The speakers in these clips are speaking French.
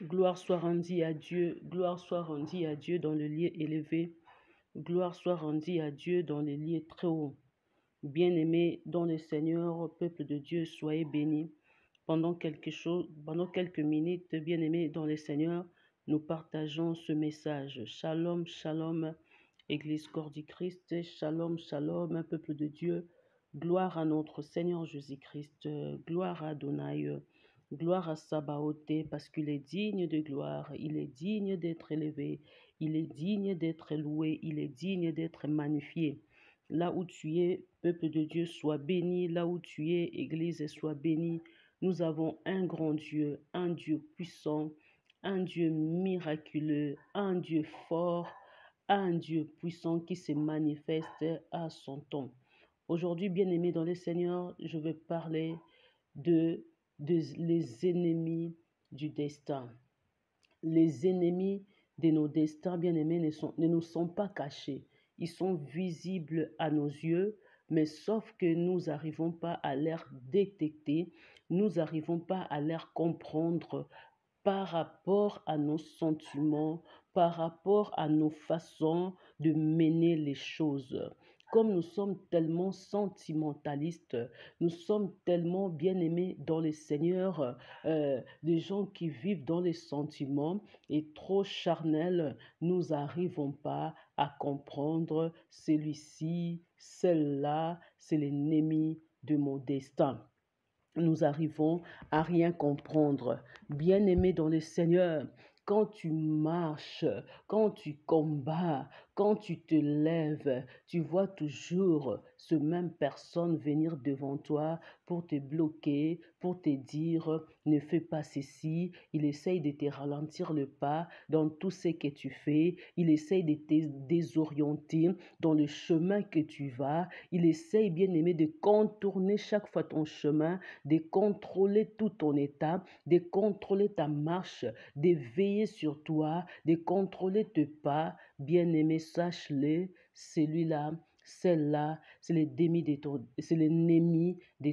Gloire soit rendue à Dieu, gloire soit rendue à Dieu dans le lieu élevé, gloire soit rendue à Dieu dans les lieux très hauts. Bien-aimés dans le Seigneur, peuple de Dieu, soyez bénis. Pendant quelques minutes, bien-aimés dans le Seigneur, nous partageons ce message. Shalom, shalom, Église Corps du Christ, shalom, shalom, peuple de Dieu. Gloire à notre Seigneur Jésus-Christ, gloire à Adonai, gloire à Sabaoth, parce qu'il est digne de gloire, il est digne d'être élevé, il est digne d'être loué, il est digne d'être magnifié. Là où tu es, peuple de Dieu, sois béni. Là où tu es, Église, sois béni. Nous avons un grand Dieu, un Dieu puissant, un Dieu miraculeux, un Dieu fort, un Dieu puissant qui se manifeste à son temps. Aujourd'hui, bien-aimés dans le Seigneur, je vais parler de les ennemis du destin. Les ennemis de nos destins, bien-aimés, ne nous sont pas cachés. Ils sont visibles à nos yeux, mais sauf que nous n'arrivons pas à les détecter, nous n'arrivons pas à les comprendre par rapport à nos sentiments, par rapport à nos façons de mener les choses. Comme nous sommes tellement sentimentalistes, nous sommes tellement bien-aimés dans le Seigneur, des gens qui vivent dans les sentiments et trop charnels, nous n'arrivons pas à comprendre celui-ci, celle-là, c'est l'ennemi de mon destin. Nous arrivons à rien comprendre. Bien-aimé dans le Seigneur, quand tu marches, quand tu combats, quand tu te lèves, tu vois toujours ce même personne venir devant toi pour te bloquer, pour te dire ne fais pas ceci. Il essaye de te ralentir le pas dans tout ce que tu fais. Il essaye de te désorienter dans le chemin que tu vas. Il essaye, bien aimé, de contourner chaque fois ton chemin, de contrôler tout ton état, de contrôler ta marche, de veiller sur toi, de contrôler tes pas. Bien-aimé, sache-le, celui-là, celle-là, c'est l'ennemi de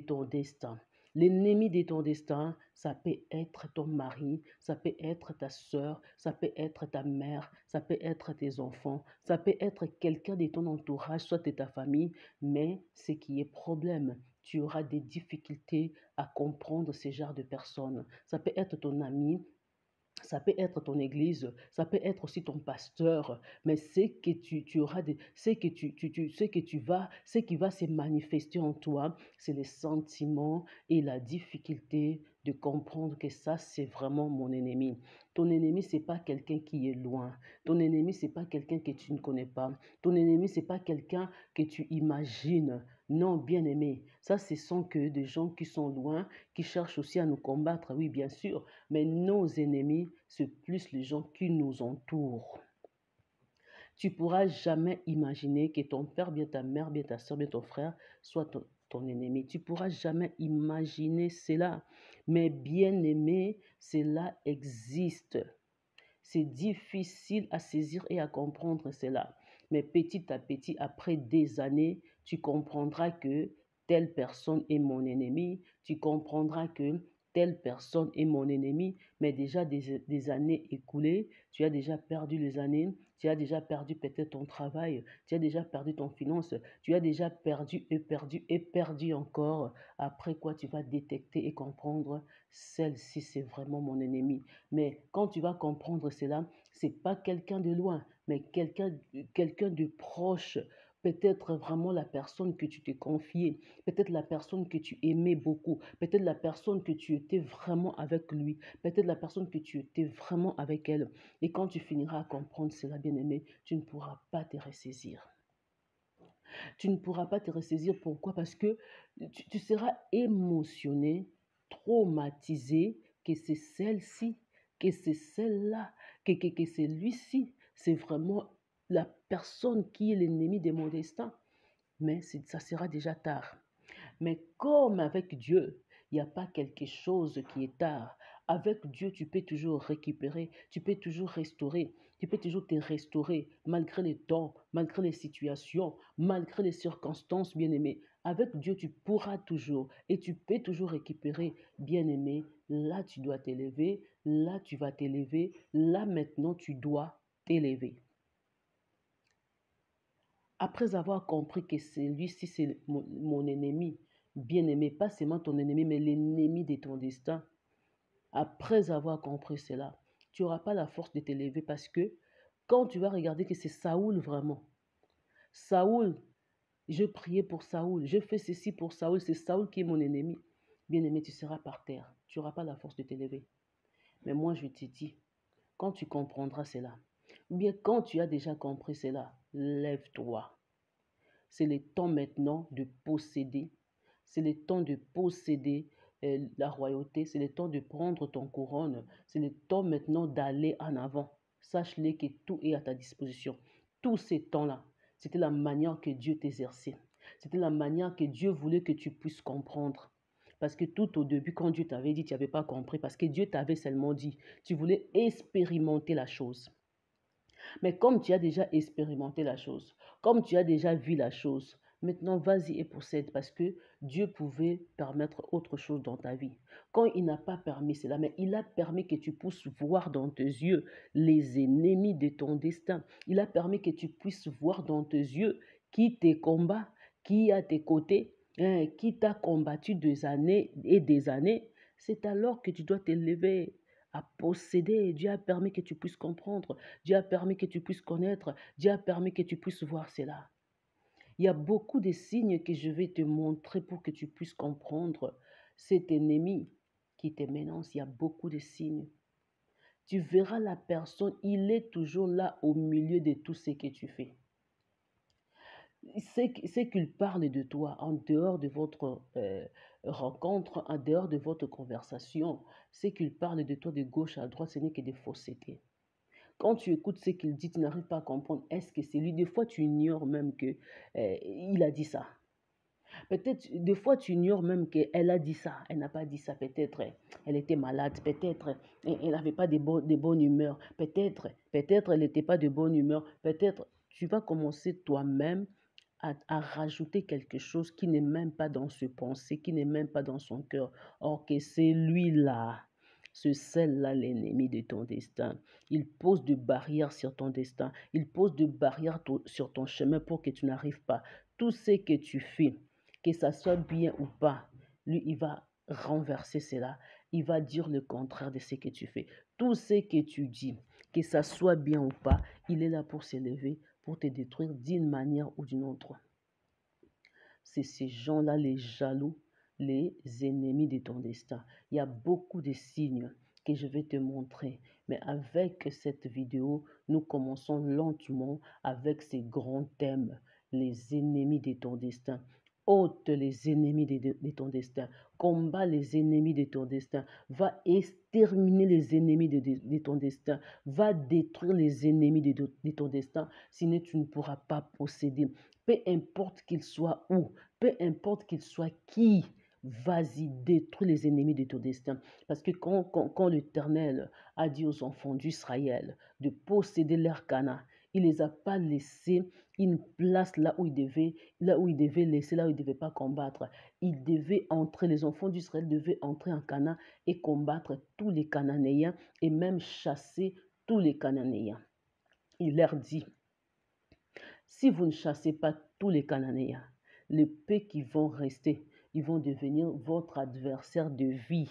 ton destin. L'ennemi de ton destin, ça peut être ton mari, ça peut être ta soeur, ça peut être ta mère, ça peut être tes enfants, ça peut être quelqu'un de ton entourage, soit de ta famille, mais ce qui est problème, tu auras des difficultés à comprendre ce genre de personnes. Ça peut être ton ami, ça peut être ton église, ça peut être aussi ton pasteur, mais ce qui va se manifester en toi, c'est les sentiments et la difficulté de comprendre que ça, c'est vraiment mon ennemi. Ton ennemi, c'est pas quelqu'un qui est loin. Ton ennemi, c'est pas quelqu'un que tu ne connais pas. Ton ennemi, c'est pas quelqu'un que tu imagines. Non, bien aimé. Ça, ce sont que des gens qui sont loin, qui cherchent aussi à nous combattre, oui, bien sûr. Mais nos ennemis, c'est plus les gens qui nous entourent. Tu pourras jamais imaginer que ton père, bien ta mère, bien ta soeur, bien ton frère soit ton ennemi. Tu pourras jamais imaginer cela. Mais bien aimé, cela existe. C'est difficile à saisir et à comprendre cela. Mais petit à petit, après des années, tu comprendras que telle personne est mon ennemi. Tu comprendras que telle personne est mon ennemi. Mais déjà des années écoulées, tu as déjà perdu les années. Tu as déjà perdu peut-être ton travail. Tu as déjà perdu ton finance. Tu as déjà perdu et perdu et perdu encore. Après quoi, tu vas détecter et comprendre celle-ci, c'est vraiment mon ennemi. Mais quand tu vas comprendre cela, c'est pas quelqu'un de loin, mais quelqu'un de proche. Peut-être vraiment la personne que tu t'es confiée, peut-être la personne que tu aimais beaucoup, peut-être la personne que tu étais vraiment avec lui, peut-être la personne que tu étais vraiment avec elle. Et quand tu finiras à comprendre cela, bien-aimé, tu ne pourras pas te ressaisir. Tu ne pourras pas te ressaisir. Pourquoi? Parce que tu seras émotionné, traumatisé, que c'est celle-ci, que c'est celle-là, que c'est lui-ci. C'est vraiment la personne qui est l'ennemi de mon destin. Mais ça sera déjà tard. Mais comme avec Dieu, il n'y a pas quelque chose qui est tard. Avec Dieu, tu peux toujours récupérer, tu peux toujours restaurer, tu peux toujours te restaurer malgré les temps, malgré les situations, malgré les circonstances, bien-aimés. Avec Dieu, tu pourras toujours et tu peux toujours récupérer. Bien-aimé, là, tu dois t'élever. Là, tu vas t'élever. Là, maintenant, tu dois t'élever. Après avoir compris que celui-ci, c'est mon ennemi, bien-aimé, pas seulement ton ennemi, mais l'ennemi de ton destin, après avoir compris cela, tu n'auras pas la force de t'élever parce que quand tu vas regarder que c'est Saoul vraiment, Saoul, je priais pour Saoul, je fais ceci pour Saoul, c'est Saoul qui est mon ennemi, bien-aimé, tu seras par terre, tu n'auras pas la force de t'élever. Mais moi, je te dis, quand tu comprendras cela, ou bien quand tu as déjà compris cela, lève-toi. C'est le temps maintenant de posséder. C'est le temps de posséder la royauté. C'est le temps de prendre ton couronne. C'est le temps maintenant d'aller en avant. Sache-le que tout est à ta disposition. Tous ces temps-là, c'était la manière que Dieu t'exerçait. C'était la manière que Dieu voulait que tu puisses comprendre. Parce que tout au début, quand Dieu t'avait dit, tu n'avais pas compris. Parce que Dieu t'avait seulement dit, tu voulais expérimenter la chose. Mais comme tu as déjà expérimenté la chose, comme tu as déjà vu la chose, maintenant vas-y et possède parce que Dieu pouvait permettre autre chose dans ta vie. Quand il n'a pas permis cela, mais il a permis que tu puisses voir dans tes yeux les ennemis de ton destin. Il a permis que tu puisses voir dans tes yeux qui te combat, qui est à tes côtés, qui t'a combattu des années et des années. C'est alors que tu dois t'élever à posséder. Dieu a permis que tu puisses comprendre. Dieu a permis que tu puisses connaître. Dieu a permis que tu puisses voir cela. Il y a beaucoup de signes que je vais te montrer pour que tu puisses comprendre cet ennemi qui te menace. Il y a beaucoup de signes. Tu verras la personne, il est toujours là au milieu de tout ce que tu fais. C'est qu'il parle de toi en dehors de votre rencontre, en dehors de votre conversation. C'est qu'il parle de toi de gauche à droite, ce n'est que des faussetés. Quand tu écoutes ce qu'il dit, tu n'arrives pas à comprendre. Est-ce que c'est lui? Des fois, tu ignores même que il a dit ça. Peut-être, des fois, tu ignores même qu'elle a dit ça. Elle n'a pas dit ça. Peut-être, elle était malade. Peut-être, elle n'avait pas de bonne humeur. Peut-être, elle n'était pas de bonne humeur. Peut-être, tu vas commencer toi-même à rajouter quelque chose qui n'est même pas dans ce pensée, qui n'est même pas dans son cœur. Or que c'est lui-là, ce celle-là, l'ennemi de ton destin. Il pose des barrières sur ton destin. Il pose des barrières sur ton chemin pour que tu n'arrives pas. Tout ce que tu fais, que ça soit bien ou pas, lui, il va renverser cela. Il va dire le contraire de ce que tu fais. Tout ce que tu dis, que ça soit bien ou pas, il est là pour s'élever, pour te détruire d'une manière ou d'une autre. C'est ces gens-là, les jaloux, les ennemis de ton destin. Il y a beaucoup de signes que je vais te montrer. Mais avec cette vidéo, nous commençons lentement avec ces grands thèmes, les ennemis de ton destin. Ôte les ennemis de ton destin. Combat les ennemis de ton destin. Va exterminer les ennemis de ton destin. Va détruire les ennemis de ton destin. Sinon, tu ne pourras pas posséder. Peu importe qu'il soit où, peu importe qu'il soit qui, vas-y, détruis les ennemis de ton destin. Parce que quand l'Éternel a dit aux enfants d'Israël de posséder leur Canaan, il ne les a pas laissés une place là où ils devaient laisser, là où ils ne devaient pas combattre. Ils devaient entrer, les enfants d'Israël devaient entrer en Canaan et combattre tous les Cananéens et même chasser tous les Cananéens. Il leur dit, si vous ne chassez pas tous les Cananéens, les peu qui vont rester, ils vont devenir votre adversaire de vie.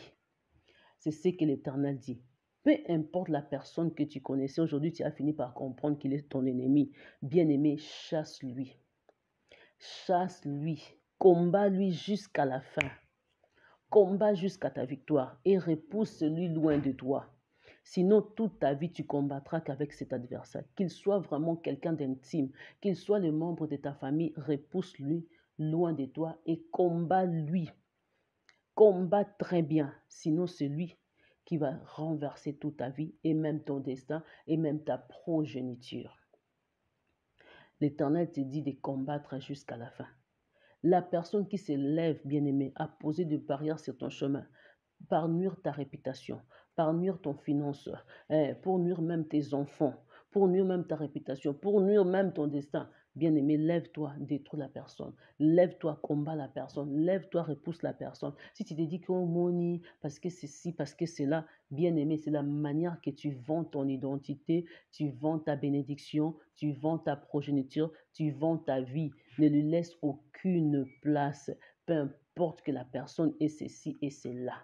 C'est ce que l'Éternel dit. Peu importe la personne que tu connaissais, aujourd'hui tu as fini par comprendre qu'il est ton ennemi. Bien-aimé, chasse-lui. Chasse-lui. Combat-lui jusqu'à la fin. Combat jusqu'à ta victoire et repousse-lui loin de toi. Sinon, toute ta vie, tu combattras qu'avec cet adversaire. Qu'il soit vraiment quelqu'un d'intime, qu'il soit le membre de ta famille, repousse-lui loin de toi et combat-lui. Combat très bien. Sinon, c'est lui qui va renverser toute ta vie et même ton destin et même ta progéniture. L'Éternel te dit de combattre jusqu'à la fin. La personne qui se lève, bien-aimé, à poser des barrières sur ton chemin, par nuire ta réputation, par nuire ton financeur, pour nuire même tes enfants, pour nuire même ta réputation, pour nuire même ton destin. Bien-aimé, lève-toi, détruis la personne. Lève-toi, combat la personne. Lève-toi, repousse la personne. Si tu te dis qu'on moni, parce que c'est ci, parce que c'est là, bien-aimé, c'est la manière que tu vends ton identité, tu vends ta bénédiction, tu vends ta progéniture, tu vends ta vie. Ne lui laisse aucune place, peu importe que la personne ait ceci et cela.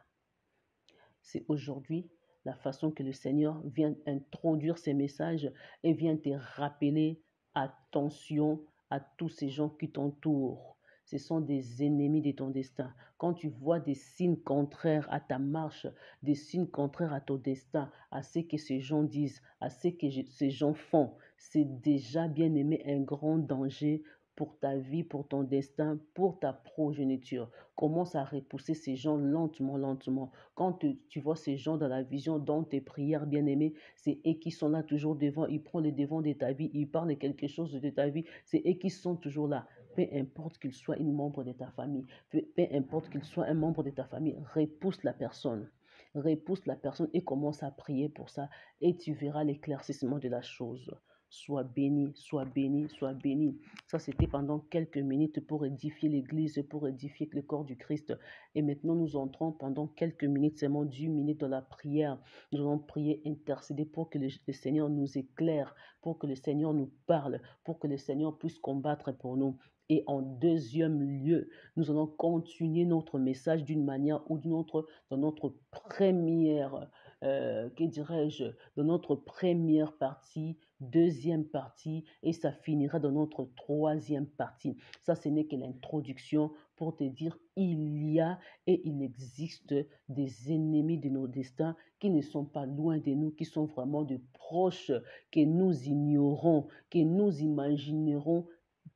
C'est aujourd'hui la façon que le Seigneur vient introduire ces messages et vient te rappeler attention à tous ces gens qui t'entourent. Ce sont des ennemis de ton destin. Quand tu vois des signes contraires à ta marche, des signes contraires à ton destin, à ce que ces gens disent, à ce que ces gens font, c'est déjà, bien aimé, un grand danger pour ta vie, pour ton destin, pour ta progéniture. Commence à repousser ces gens lentement, lentement. Quand tu vois ces gens dans la vision, dans tes prières, bien-aimés, c'est eux qui sont là toujours devant. Ils prennent le devant de ta vie. Ils parlent de quelque chose de ta vie. C'est eux qui sont toujours là. Peu importe qu'il soit un membre de ta famille, peu importe qu'il soit un membre de ta famille, repousse la personne. Repousse la personne et commence à prier pour ça. Et tu verras l'éclaircissement de la chose. Sois béni, sois béni, sois béni. Ça, c'était pendant quelques minutes pour édifier l'Église, pour édifier le corps du Christ. Et maintenant, nous entrons pendant quelques minutes, seulement 10 minutes dans la prière. Nous allons prier, intercéder pour que le Seigneur nous éclaire, pour que le Seigneur nous parle, pour que le Seigneur puisse combattre pour nous. Et en deuxième lieu, nous allons continuer notre message d'une manière ou d'une autre dans notre première, que dirais-je, dans notre première partie, deuxième partie, et ça finira dans notre troisième partie. Ça, ce n'est que l'introduction pour te dire, il y a et il existe des ennemis de nos destins qui ne sont pas loin de nous, qui sont vraiment de proches, que nous ignorons, que nous imaginerons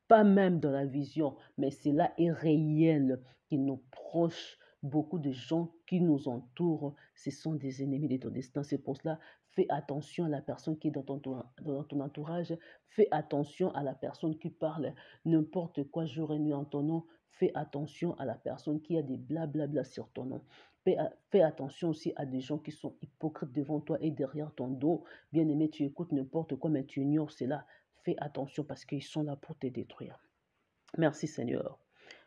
pas même dans la vision, mais cela est réel, que nos proches, beaucoup de gens qui nous entourent, ce sont des ennemis de ton destin. C'est pour cela, fais attention à la personne qui est dans ton entourage, fais attention à la personne qui parle n'importe quoi jour et nuit en ton nom, fais attention à la personne qui a des blablabla sur ton nom. Fais attention aussi à des gens qui sont hypocrites devant toi et derrière ton dos. Bien aimé, tu écoutes n'importe quoi, mais tu ignores cela. Fais attention parce qu'ils sont là pour te détruire. Merci Seigneur.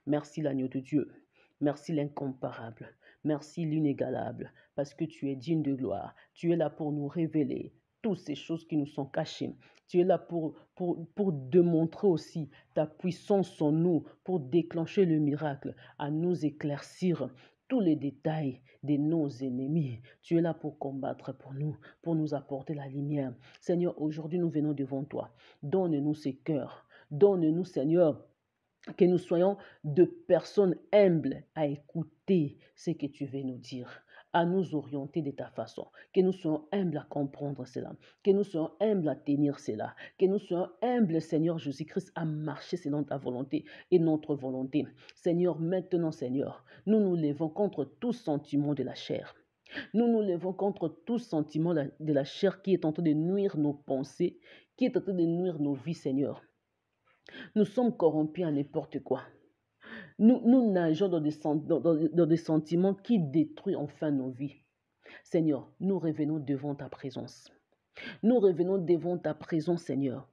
Merci l'agneau de Dieu. Merci l'incomparable. Merci l'inégalable. Parce que tu es digne de gloire. Tu es là pour nous révéler toutes ces choses qui nous sont cachées. Tu es là pour démontrer aussi ta puissance en nous, pour déclencher le miracle, à nous éclaircir tous les détails de nos ennemis. Tu es là pour combattre pour nous apporter la lumière. Seigneur, aujourd'hui nous venons devant toi. Donne-nous ces cœurs. Donne-nous, Seigneur, que nous soyons de personnes humbles à écouter ce que tu veux nous dire, à nous orienter de ta façon, que nous soyons humbles à comprendre cela, que nous soyons humbles à tenir cela, que nous soyons humbles, Seigneur Jésus-Christ, à marcher selon ta volonté et notre volonté. Seigneur, maintenant, Seigneur, nous nous levons contre tout sentiment de la chair. Nous nous levons contre tout sentiment de la chair qui est en train de nuire nos pensées, qui est en train de nuire nos vies, Seigneur. Nous sommes corrompus à n'importe quoi. Nous nageons dans des sentiments qui détruisent enfin nos vies. Seigneur, nous revenons devant ta présence. Nous revenons devant ta présence, Seigneur.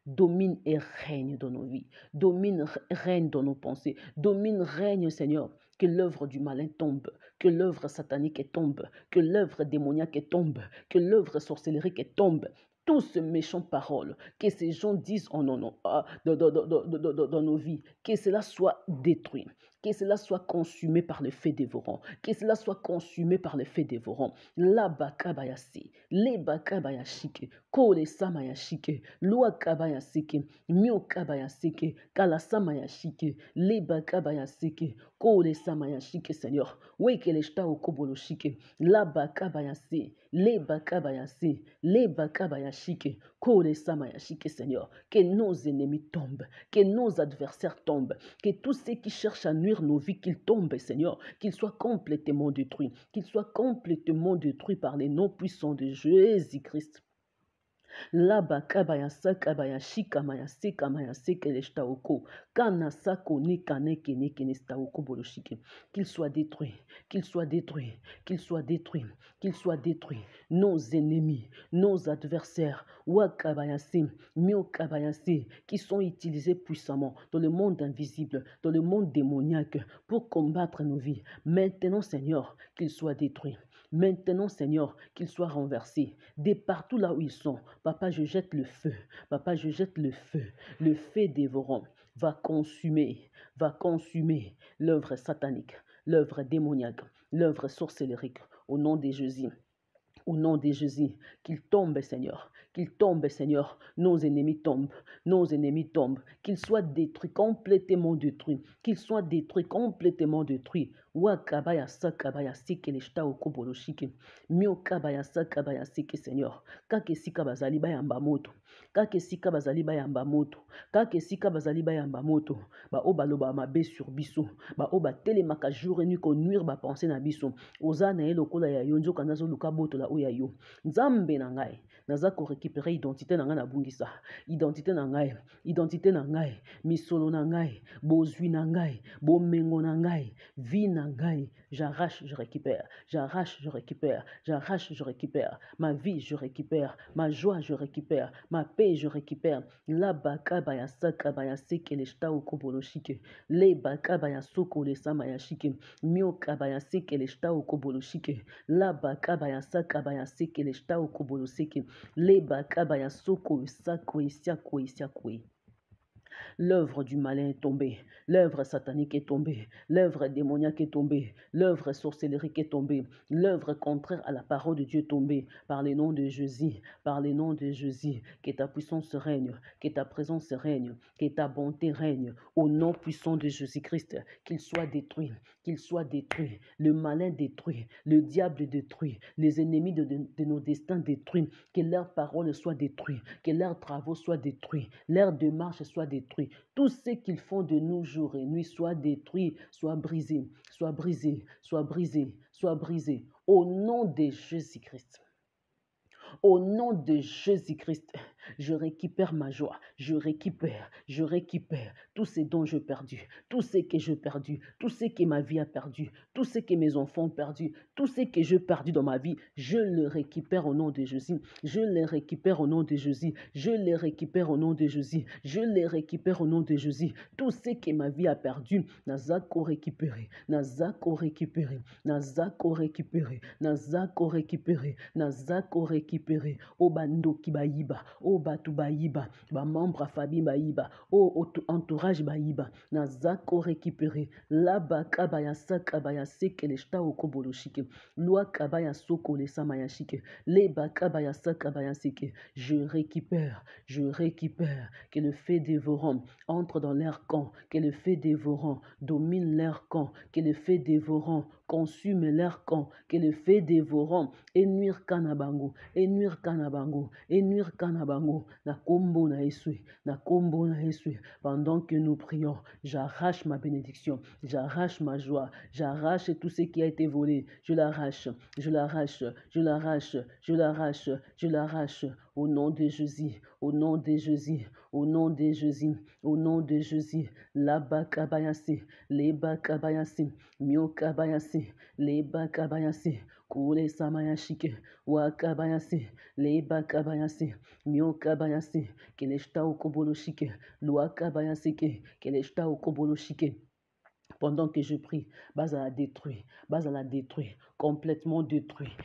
Domine et règne dans nos vies. Domine, règne dans nos pensées. Domine, règne, Seigneur. Que l'œuvre du malin tombe. Que l'œuvre satanique tombe. Que l'œuvre démoniaque tombe. Que l'œuvre sorcellerique tombe. Toutes ces méchantes paroles que ces gens disent dans nos vies, que cela soit détruit, que cela soit consumé par le feu dévorant, que cela soit consumé par le feu dévorant. La bakabayasi, les bakabayashike, kole samayashike, loa kabayasike, mio kabayasike, kala samayashike, les bakabayasike, kole samayashike, Seigneur. Oui, que les chta okoboloshike, la bakabayasi, les bakabayasi, les bakabayashike, kole samayashike, Seigneur. Que nos ennemis tombent, que nos adversaires tombent, que tous ceux qui cherchent à nuire nos vies, qu'ils tombent, Seigneur, qu'ils soient complètement détruits, qu'ils soient complètement détruits par les noms puissants de Jésus-Christ. Laba kabaya sakabaya shikamaya sekamaya sekeleshta oko. Kana sako ni kane kene kene sta oko boloshike. Qu'il soit détruit, qu'il soit détruit, qu'il soit détruit, qu'il soit détruit. Nos ennemis, nos adversaires, wakabayasi, miokabayasi, qui sont utilisés puissamment dans le monde invisible, dans le monde démoniaque, pour combattre nos vies. Maintenant, Seigneur, qu'ils soient détruits. Maintenant, Seigneur, qu'ils soient renversés. De partout là où ils sont, Papa, je jette le feu. Papa, je jette le feu. Le feu dévorant va consumer l'œuvre satanique, l'œuvre démoniaque, l'œuvre sorcellérique. Au nom de Jésus. Au nom de Jésus, qu'il tombe, Seigneur. Qu'il tombe, Seigneur. Nos ennemis tombent. Nos ennemis tombent. Qu'ils soient détruits, complètement détruits. Qu'ils soient détruits, complètement détruits. Wakabaya sakabaya sike leshta okoboloshike. Mio kabaya sakabaya sike, Seigneur. Kake sika bazali bayamba moto. Kake sika bazali bayamba moto. Kake sika bazali bayamba moto. Ba obaloba mabe sur biso. Ba oba telemaka jour et nuit ko nuire ba penser na biso. Ozana elokola ya yonjo kanazo luka boto la oya yo. Nzambe na ngai. Naza ko récupérer identité na ngai na bungisa. Identité na ngai. Identité na ngai. Misolo na ngai. Bozui na ngai. Bomengo na ngai. Vie na ngai. J'arrache, je récupère. J'arrache, je récupère. J'arrache, je récupère. Ma vie, je récupère. Ma joie, je récupère. Ma paix, je récupère. La baka baya saka baya seke le shta okobolo shike. Le baka baya soko le samaya shike. Mio kabaya seke le shta okobolo shike. La baka baya saka baya seke le shta okobolo seke. Le baka baya soko sakwe siakwe siakwe. L'œuvre du malin est tombée, l'œuvre satanique est tombée, l'œuvre démoniaque est tombée, l'œuvre sorcellérique est tombée, l'œuvre contraire à la parole de Dieu est tombée par le nom de Jésus, par le nom de Jésus. Que ta puissance règne, que ta présence règne, que ta bonté règne, au nom puissant de Jésus-Christ. Qu'il soit détruit, qu'il soit détruit, le malin détruit, le diable détruit, les ennemis de nos destins détruits, que leurs paroles soient détruites, que leurs travaux soient détruits, leur démarche soit détruite. Tout ce qu'ils font de nous jour et nuit soit détruit, soit brisé, soit brisé, soit brisé, soit brisé. Au nom de Jésus-Christ. Au nom de Jésus-Christ, je récupère ma joie, je récupère tout ce dont j'ai perdu, tout ce que j'ai perdu, tout ce que ma vie a perdu, tout ce que mes enfants ont perdu, tout ce que j'ai perdu dans ma vie, je le récupère au nom de Jésus, je le récupère au nom de Jésus, je le récupère au nom de Jésus, je le récupère au nom de Jésus, tout ce que ma vie a perdu, nazako récupéré, nazako récupéré, nazako récupéré, nazako récupéré, nazako récupéré, o bando ki bayiba, o batu bayiba, ba membre famille bayiba, o entourage bayiba, nazako récupéré, la baka baya saka baya seke le shta okobolo shike, loi kabaya soko le samaya shike, le baka baya saka baya seke, je récupère, que le feu dévorant entre dans leur camp, que le feu dévorant domine leur camp, que le feu dévorant consume leur camp, que le feu dévorant nuire kanabango, nuire kanabango, nuire kanabango, na kombo na esui, na kombo na esui. Pendant que nous prions, j'arrache ma bénédiction, j'arrache ma joie, j'arrache tout ce qui a été volé, je l'arrache, je l'arrache, je l'arrache, je l'arrache, je l'arrache, au nom de Jésus, au nom de Jésus, au nom de Jésus, au nom de Jésus, la bakabayasi, les bakabayasi, mio kabayasi, les bakabayasi, kule samayashike, wakabayasi, les bakabayasi, mio kabayasi, keleshta okoboloshike, luakabayasi, keleshta okoboloshike. Pendant que je prie, bas à la détruit, complètement détruit,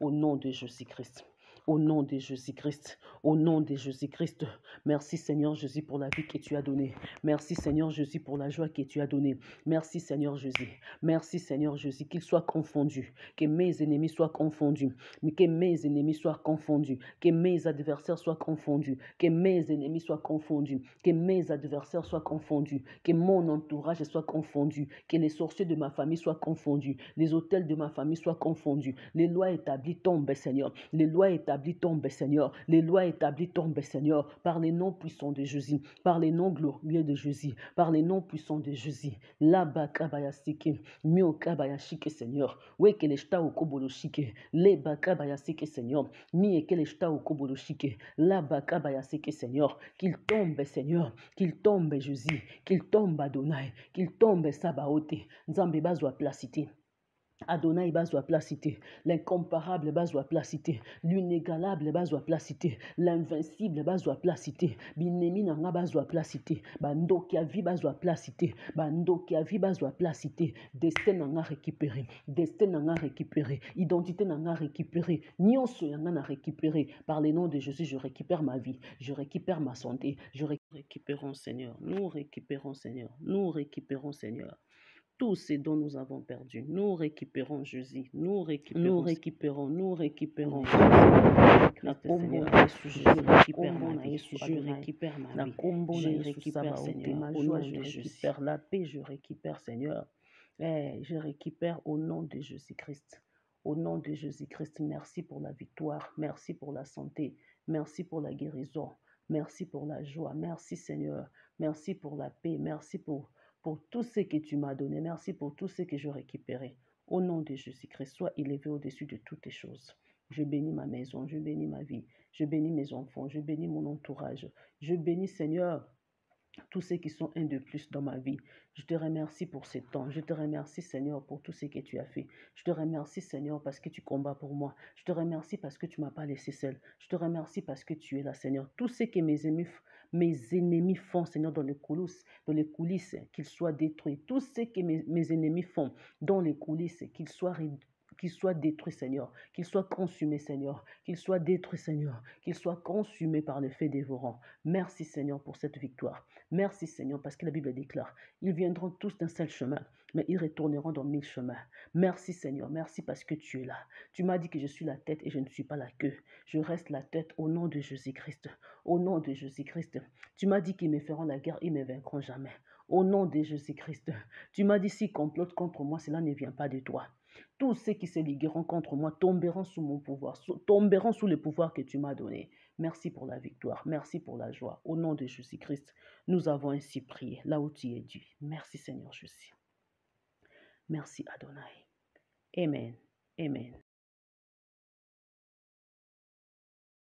au nom de Jésus-Christ. Au nom de Jésus-Christ, au nom de Jésus-Christ. Merci Seigneur Jésus pour la vie que tu as donnée. Merci Seigneur Jésus pour la joie que tu as donnée. Merci Seigneur Jésus. Merci Seigneur Jésus, qu'ils soient confondus, que mes ennemis soient confondus, mais que mes ennemis soient confondus, que mes adversaires soient confondus, que mes ennemis soient confondus, que mes adversaires soient confondus, que mon entourage soit confondu, que les sorciers de ma famille soient confondus, les hôtels de ma famille soient confondus, les lois établies tombent Seigneur, les lois établies établies tombent, Seigneur. Les lois établies tombent, Seigneur, par les noms puissants de Jésus, par les noms glorieux de Jésus, par les noms puissants de Jésus. Là-bas, kabaya sike, mio kabaya shike, Seigneur. Wekele shta okobolo shike, leba kabaya sike, Seigneur. Mi ekele shta okobolo shike, là-bas kabaya sike, Seigneur. Qu'il tombe, Seigneur, qu'il tombe, Jésus, qu'il tombe, Adonai, qu'il tombe, Sabaote. Nzambe bazwa placité. Adonai bazwa placité, l'incomparable bazwa placité, l'inégalable bazwa placité, l'invincible bazwa placité, binemi nanga bazwa placité, bando qui a vie bazwa placité, bando qui a vie bazwa placité, destin nanga récupéré, destin nanga récupéré, identité nanga récupéré, nyonso yanga na récupéré. Par les noms de Jésus, je récupère ma vie, je récupère ma santé, je récupérons Seigneur, nous récupérons Seigneur, nous récupérons Seigneur. Tout ce dont nous avons perdu, nous récupérons Jésus, nous récupérons. Je récupère ma vie, je récupère ma vie, je récupère Seigneur, au nom de Jésus, je récupère la paix, je récupère Seigneur, je récupère au nom de Jésus-Christ. Au nom de Jésus-Christ, merci pour la victoire, merci pour la santé, merci pour la guérison, merci pour la joie, merci Seigneur, merci pour la paix, merci pour tout ce que tu m'as donné. Merci pour tout ce que je récupérais. Au nom de Jésus-Christ, sois élevé au-dessus de toutes les choses. Je bénis ma maison, je bénis ma vie, je bénis mes enfants, je bénis mon entourage. Je bénis, Seigneur, tous ceux qui sont un de plus dans ma vie. Je te remercie pour ce temps. Je te remercie, Seigneur, pour tout ce que tu as fait. Je te remercie, Seigneur, parce que tu combats pour moi. Je te remercie parce que tu ne m'as pas laissé seul. Je te remercie parce que tu es là, Seigneur. Tout ce que mes ennemis font, Seigneur, dans les coulisses, qu'ils soient détruits. Tout ce que mes ennemis font dans les coulisses, qu'ils soient détruits, Seigneur, qu'ils soient consumés, Seigneur, qu'ils soient détruits, Seigneur, qu'ils soient consumés par le feu dévorant. Merci, Seigneur, pour cette victoire. Merci, Seigneur, parce que la Bible déclare, ils viendront tous d'un seul chemin, mais ils retourneront dans 1000 chemins. Merci, Seigneur, merci parce que tu es là. Tu m'as dit que je suis la tête et je ne suis pas la queue. Je reste la tête au nom de Jésus-Christ. Au nom de Jésus-Christ. Tu m'as dit qu'ils me feront la guerre, ils ne me vaincront jamais. Au nom de Jésus-Christ. Tu m'as dit, s'ils complotent contre moi, cela ne vient pas de toi. Tous ceux qui se ligueront contre moi tomberont sous mon pouvoir, tomberont sous le pouvoir que tu m'as donné. Merci pour la victoire, merci pour la joie. Au nom de Jésus-Christ, nous avons ainsi prié, là où tu es dû. Merci Seigneur Jésus. Merci Adonai. Amen. Amen.